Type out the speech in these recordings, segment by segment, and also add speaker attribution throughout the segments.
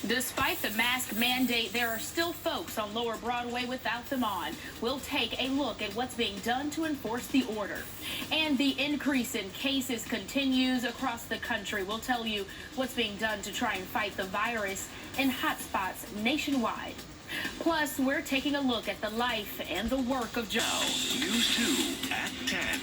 Speaker 1: Despite the mask mandate, there are still folks on Lower Broadway without them on. We'll take a look at what's being done to enforce the order. And the increase in cases continues across the country. We'll tell you what's being done to try and fight the virus in hotspots nationwide. Plus, we're taking a look at the life and the work of Joe.
Speaker 2: News 2 at 10.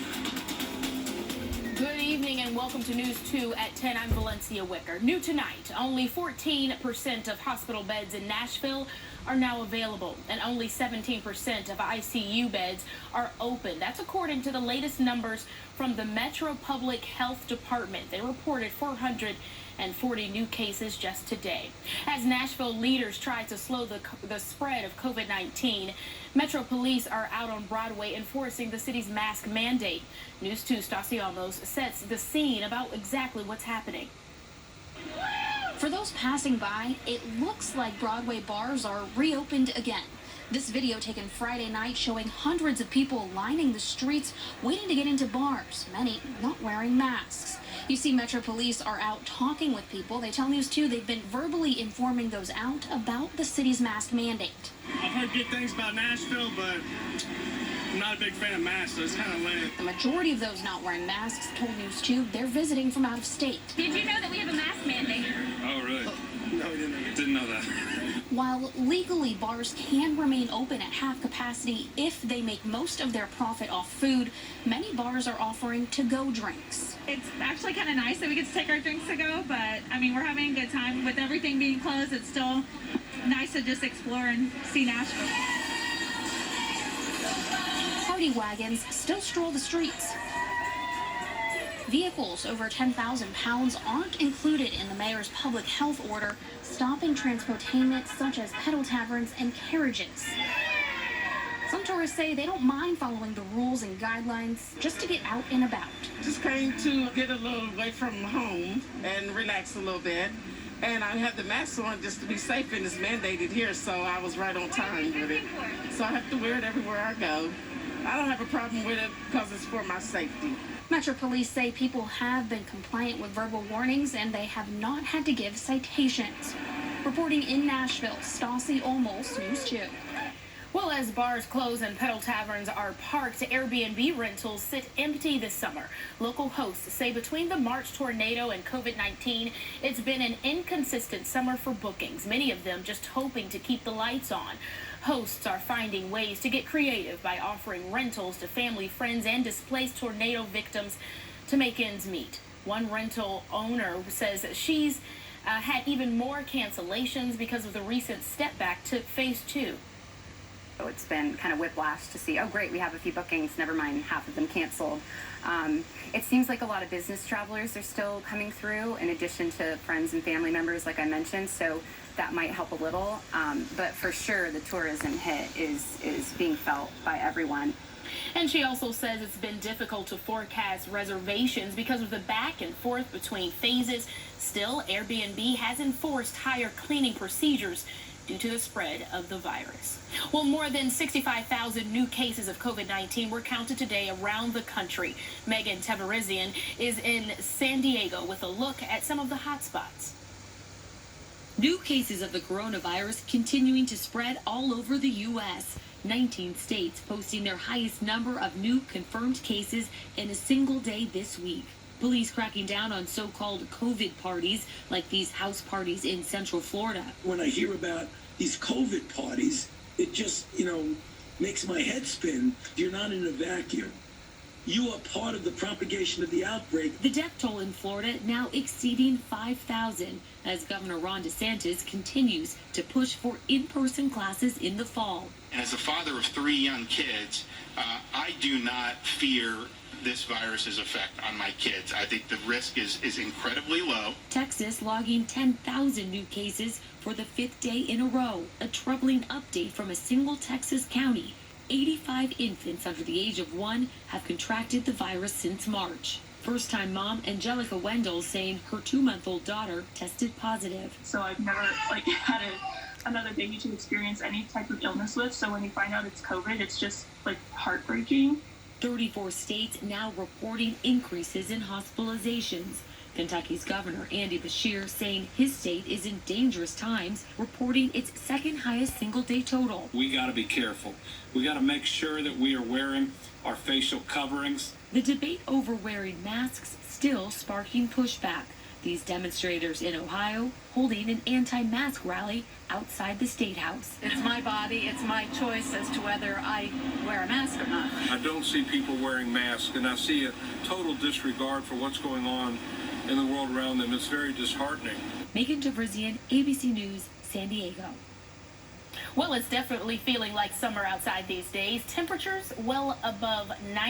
Speaker 1: Good evening and welcome to News 2 at 10. I'm Valencia Wicker. New tonight, only 14% of hospital beds in Nashville are now available, and only 17% of ICU beds are open. That's according to the latest numbers from the Metro Public Health Department. They reported 440 new cases just today. As Nashville leaders try to slow the spread of COVID-19, Metro Police are out on Broadway enforcing the city's mask mandate. News 2 Stassi Almos sets the scene about exactly what's happening.
Speaker 3: For those passing by, it looks like Broadway bars are reopened again. This video taken Friday night showing hundreds of people lining the streets waiting to get into bars, many not wearing masks. You see Metro Police are out talking with people. They tell News 2 they've been verbally informing those out about the city's mask mandate.
Speaker 4: I've heard good things about Nashville, but I'm not a big fan of masks, so it's kind of lame.
Speaker 3: The majority of those not wearing masks told News 2 they're visiting from out of state.
Speaker 5: Did you know that we have a mask mandate?
Speaker 4: Oh, really? No, we didn't. Didn't know that.
Speaker 3: While legally bars can remain open at half capacity if they make most of their profit off food, many bars are offering to-go drinks.
Speaker 5: It's actually kind of nice that we get to take our drinks to go, but I mean, we're having a good time. With everything being closed, it's still nice to just explore and see Nashville.
Speaker 3: Party wagons still stroll the streets. Vehicles over 10,000 pounds aren't included in the mayor's public health order, stopping transportainment such as pedal taverns and carriages. Some tourists say they don't mind following the rules and guidelines just to get out and about.
Speaker 6: Just came to get a little away from home and relax a little bit. And I have the mask on just to be safe, and it's mandated here, so I was right on time with it. So I have to wear it everywhere I go. I don't have a problem with it because it's for my safety.
Speaker 3: Metro Police say people have been compliant with verbal warnings and they have not had to give citations. Reporting in Nashville, Stassi Almos, News 2.
Speaker 1: Well, as bars close and pedal taverns are parked, Airbnb rentals sit empty this summer. Local hosts say between the March tornado and COVID-19, it's been an inconsistent summer for bookings, many of them just hoping to keep the lights on. Hosts are finding ways to get creative by offering rentals to family, friends, and displaced tornado victims to make ends meet. One rental owner says that she's had even more cancellations because of the recent step back to phase 2.
Speaker 7: So it's been kind of whiplash to see, oh great, we have a few bookings, never mind, half of them canceled. It seems like a lot of business travelers are still coming through in addition to friends and family members like I mentioned, so that might help a little, but for sure the tourism hit is being felt by everyone.
Speaker 1: And she also says it's been difficult to forecast reservations because of the back and forth between phases. Still, Airbnb has enforced higher cleaning procedures due to the spread of the virus. Well, more than 65,000 new cases of COVID-19 were counted today around the country. Megan Teverizian is in San Diego with a look at some of the hotspots.
Speaker 8: New cases of the coronavirus continuing to spread all over the U.S. 19 states posting their highest number of new confirmed cases in a single day this week. Police cracking down on so-called COVID parties, like these house parties in Central Florida.
Speaker 9: When I hear about these COVID parties, it just, makes my head spin. You're not in a vacuum. You are part of the propagation of the outbreak.
Speaker 8: The death toll in Florida now exceeding 5,000 as Governor Ron DeSantis continues to push for in-person classes in the fall.
Speaker 10: As a father of 3 young kids, I do not fear this virus's effect on my kids. I think the risk is incredibly low.
Speaker 8: Texas logging 10,000 new cases for the 5th day in a row. A troubling update from a single Texas county. 85 infants under the age of 1 have contracted the virus since March. First-time mom Angelica Wendell saying her 2-month-old daughter tested positive.
Speaker 11: So I've never had another baby to experience any type of illness with. So when you find out it's COVID, it's just heartbreaking.
Speaker 8: 34 states now reporting increases in hospitalizations. Kentucky's Governor Andy Beshear saying his state is in dangerous times, reporting its second highest single-day total.
Speaker 12: We got to be careful. We got to make sure that we are wearing our facial coverings.
Speaker 8: The debate over wearing masks still sparking pushback. These demonstrators in Ohio holding an anti-mask rally outside the State House.
Speaker 13: It's my body, it's my choice as to whether I wear a mask or not.
Speaker 12: I don't see people wearing masks, and I see a total disregard for what's going on in the world around them. It's very disheartening.
Speaker 8: Megan Davrizian, ABC News, San Diego.
Speaker 1: Well, it's definitely feeling like summer outside these days. Temperatures well above 90.